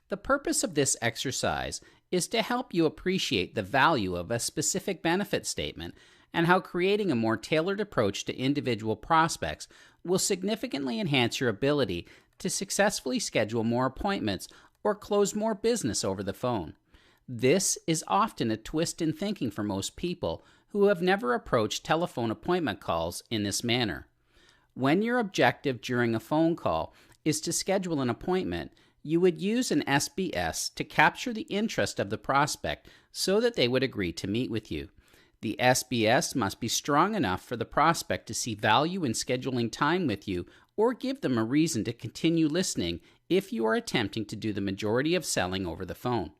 The purpose of this exercise is to help you appreciate the value of a specific benefit statement and how creating a more tailored approach to individual prospects will significantly enhance your ability to successfully schedule more appointments or close more business over the phone. This is often a twist in thinking for most people who have never approached telephone appointment calls in this manner. When your objective during a phone call is to schedule an appointment, you would use an SBS to capture the interest of the prospect so that they would agree to meet with you. The SBS must be strong enough for the prospect to see value in scheduling time with you or give them a reason to continue listening if you are attempting to do the majority of selling over the phone.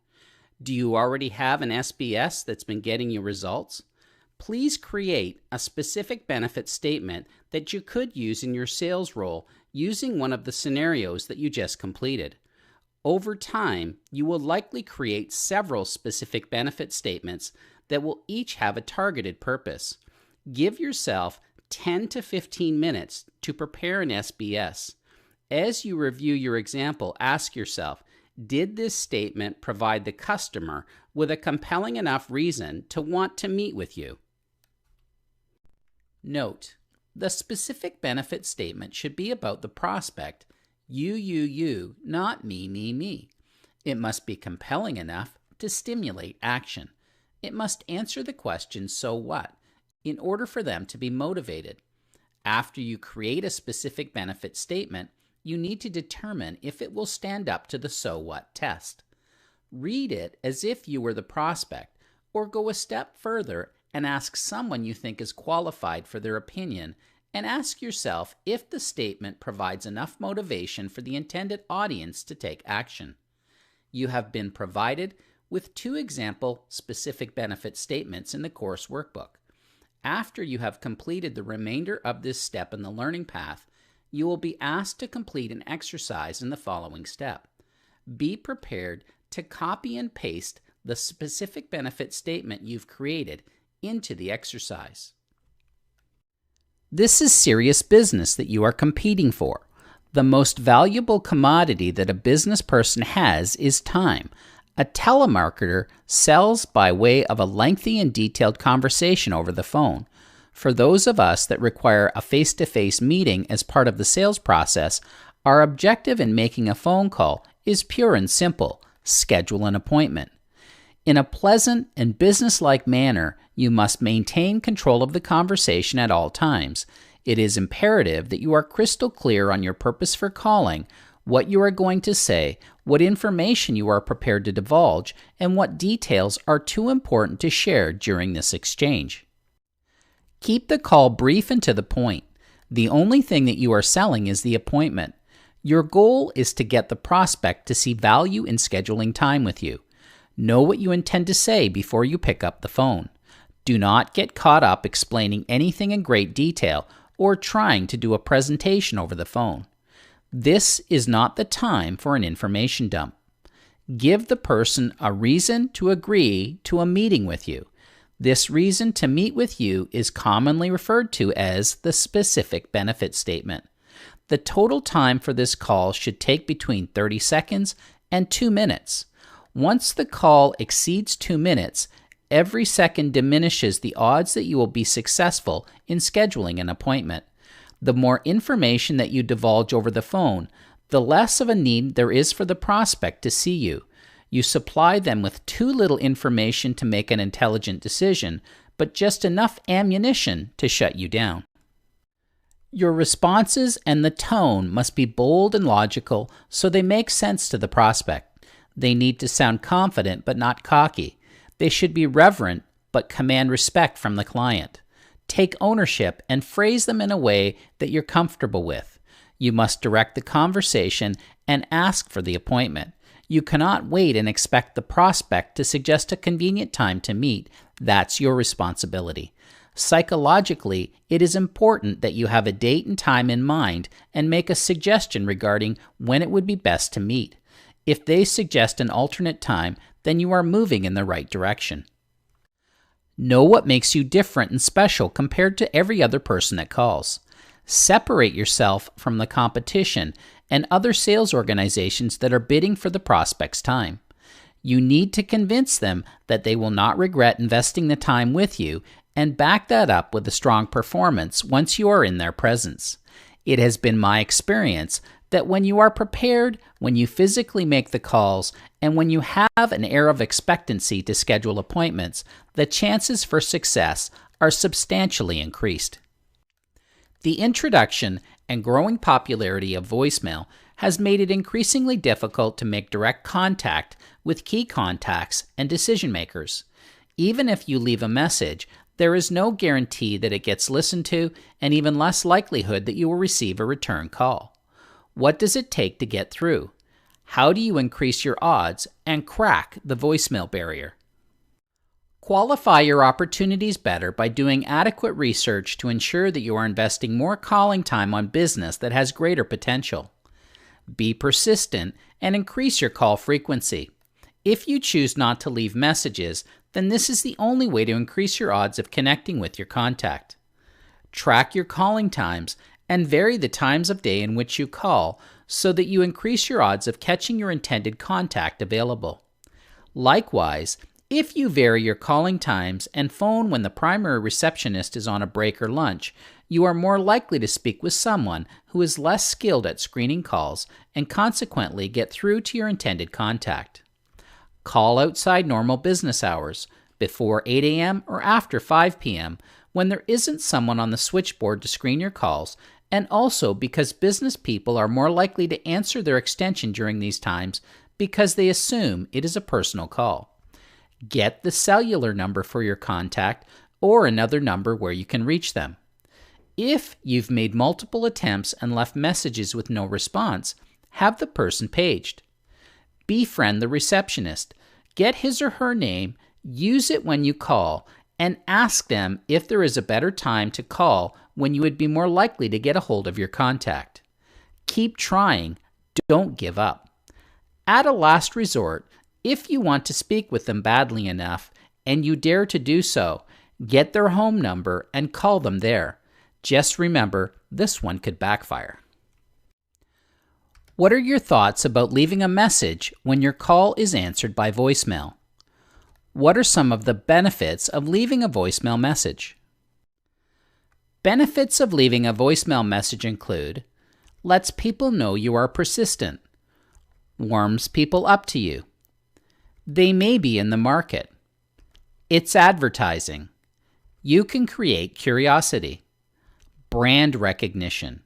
Do you already have an SBS that's been getting you results? Please create a specific benefit statement that you could use in your sales role using one of the scenarios that you just completed. Over time, you will likely create several specific benefit statements that will each have a targeted purpose. Give yourself 10 to 15 minutes to prepare an SBS. As you review your example, ask yourself, did this statement provide the customer with a compelling enough reason to want to meet with you? Note, the specific benefit statement should be about the prospect, you, not me. It must be compelling enough to stimulate action. It must answer the question, so what, in order for them to be motivated. After you create a specific benefit statement, you need to determine if it will stand up to the so what test. Read it as if you were the prospect, or go a step further and ask someone you think is qualified for their opinion, and ask yourself if the statement provides enough motivation for the intended audience to take action. You have been provided with 2 example specific benefit statements in the course workbook. After you have completed the remainder of this step in the learning path, you will be asked to complete an exercise in the following step. Be prepared to copy and paste the specific benefit statement you've created into the exercise. This is serious business that you are competing for. The most valuable commodity that a business person has is time. A telemarketer sells by way of a lengthy and detailed conversation over the phone. For those of us that require a face-to-face meeting as part of the sales process, our objective in making a phone call is pure and simple: schedule an appointment. In a pleasant and business-like manner, you must maintain control of the conversation at all times. It is imperative that you are crystal clear on your purpose for calling, what you are going to say, what information you are prepared to divulge, and what details are too important to share during this exchange. Keep the call brief and to the point. The only thing that you are selling is the appointment. Your goal is to get the prospect to see value in scheduling time with you. Know what you intend to say before you pick up the phone. Do not get caught up explaining anything in great detail or trying to do a presentation over the phone. This is not the time for an information dump. Give the person a reason to agree to a meeting with you. This reason to meet with you is commonly referred to as the specific benefit statement. The total time for this call should take between 30 seconds and 2 minutes. Once the call exceeds 2 minutes, every second diminishes the odds that you will be successful in scheduling an appointment. The more information that you divulge over the phone, the less of a need there is for the prospect to see you. You supply them with too little information to make an intelligent decision, but just enough ammunition to shut you down. Your responses and the tone must be bold and logical so they make sense to the prospect. They need to sound confident but not cocky. They should be reverent but command respect from the client. Take ownership and phrase them in a way that you're comfortable with. You must direct the conversation and ask for the appointment. You cannot wait and expect the prospect to suggest a convenient time to meet. That's your responsibility. Psychologically, it is important that you have a date and time in mind and make a suggestion regarding when it would be best to meet. If they suggest an alternate time, then you are moving in the right direction. Know what makes you different and special compared to every other person that calls. Separate yourself from the competition and other sales organizations that are bidding for the prospect's time. You need to convince them that they will not regret investing the time with you, and back that up with a strong performance once you are in their presence. It has been my experience that when you are prepared, when you physically make the calls, and when you have an air of expectancy to schedule appointments, the chances for success are substantially increased. The introduction and growing popularity of voicemail has made it increasingly difficult to make direct contact with key contacts and decision makers. Even if you leave a message, there is no guarantee that it gets listened to, and even less likelihood that you will receive a return call. What does it take to get through? How do you increase your odds and crack the voicemail barrier? Qualify your opportunities better by doing adequate research to ensure that you are investing more calling time on business that has greater potential. Be persistent and increase your call frequency. If you choose not to leave messages, then this is the only way to increase your odds of connecting with your contact. Track your calling times and vary the times of day in which you call so that you increase your odds of catching your intended contact available. Likewise, if you vary your calling times and phone when the primary receptionist is on a break or lunch, you are more likely to speak with someone who is less skilled at screening calls and consequently get through to your intended contact. Call outside normal business hours, before 8 a.m. or after 5 p.m., when there isn't someone on the switchboard to screen your calls, and also because business people are more likely to answer their extension during these times because they assume it is a personal call. Get the cellular number for your contact or another number where you can reach them. If you've made multiple attempts and left messages with no response, have the person paged. Befriend the receptionist. Get his or her name, use it when you call, and ask them if there is a better time to call when you would be more likely to get a hold of your contact. Keep trying. Don't give up. At a last resort, if you want to speak with them badly enough and you dare to do so, get their home number and call them there. Just remember, this one could backfire. What are your thoughts about leaving a message when your call is answered by voicemail? What are some of the benefits of leaving a voicemail message? Benefits of leaving a voicemail message include: lets people know you are persistent, warms people up to you, they may be in the market, it's advertising, you can create curiosity, brand recognition,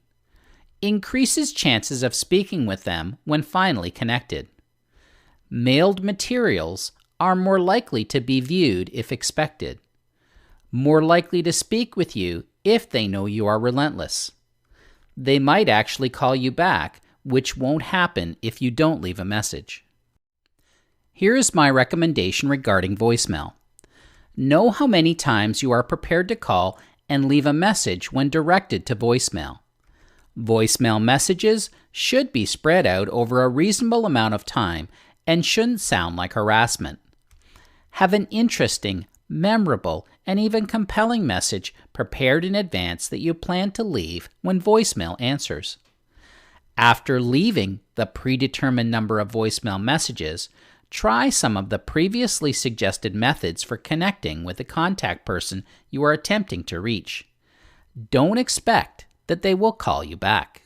increases chances of speaking with them when finally connected. Mailed materials are more likely to be viewed if expected. More likely to speak with you if they know you are relentless. They might actually call you back, which won't happen if you don't leave a message. Here is my recommendation regarding voicemail. Know how many times you are prepared to call and leave a message when directed to voicemail. Voicemail messages should be spread out over a reasonable amount of time and shouldn't sound like harassment. Have an interesting, memorable, and even compelling message prepared in advance that you plan to leave when voicemail answers. After leaving the predetermined number of voicemail messages, try some of the previously suggested methods for connecting with the contact person you are attempting to reach. Don't expect that they will call you back.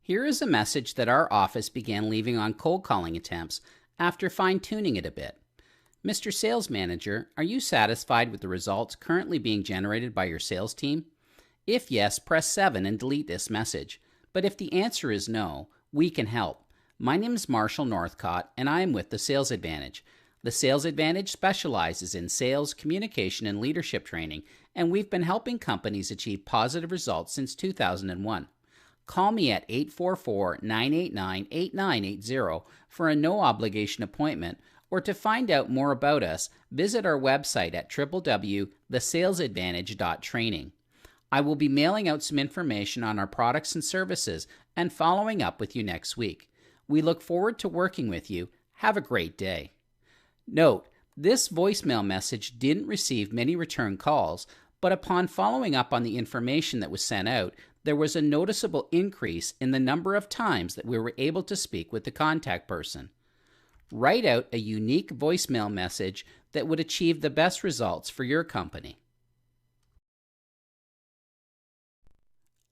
Here is a message that our office began leaving on cold calling attempts after fine-tuning it a bit. Mr. Sales Manager, are you satisfied with the results currently being generated by your sales team? If yes, press 7 and delete this message. But if the answer is no, we can help. My name is Marshall Northcott, and I am with the Sales Advantage. The Sales Advantage specializes in sales, communication, and leadership training, and we've been helping companies achieve positive results since 2001. Call me at 844-989-8980 for a no-obligation appointment, or to find out more about us, visit our website at www.thesalesadvantage.training. I will be mailing out some information on our products and services and following up with you next week. We look forward to working with you. Have a great day. Note, this voicemail message didn't receive many return calls, but upon following up on the information that was sent out, there was a noticeable increase in the number of times that we were able to speak with the contact person. Write out a unique voicemail message that would achieve the best results for your company.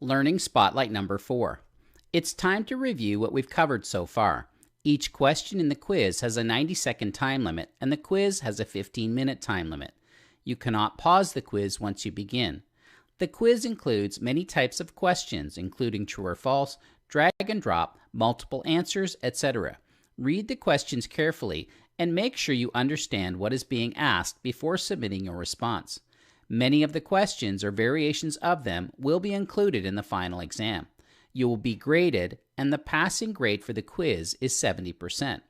Learning Spotlight number 4. It's time to review what we've covered so far. Each question in the quiz has a 90-second time limit, and the quiz has a 15-minute time limit. You cannot pause the quiz once you begin. The quiz includes many types of questions, including true or false, drag and drop, multiple answers, etc. Read the questions carefully and make sure you understand what is being asked before submitting your response. Many of the questions or variations of them will be included in the final exam. You will be graded, and the passing grade for the quiz is 70%.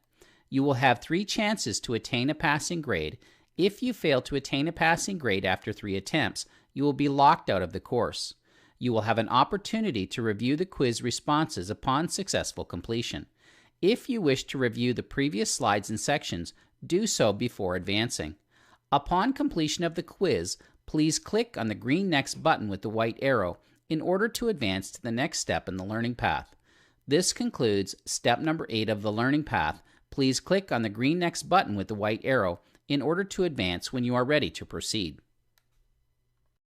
You will have 3 chances to attain a passing grade. If you fail to attain a passing grade after 3 attempts, you will be locked out of the course. You will have an opportunity to review the quiz responses upon successful completion. If you wish to review the previous slides and sections, do so before advancing. Upon completion of the quiz, please click on the green Next button with the white arrow in order to advance to the next step in the learning path. This concludes step number 8 of the learning path. Please click on the green Next button with the white arrow in order to advance when you are ready to proceed.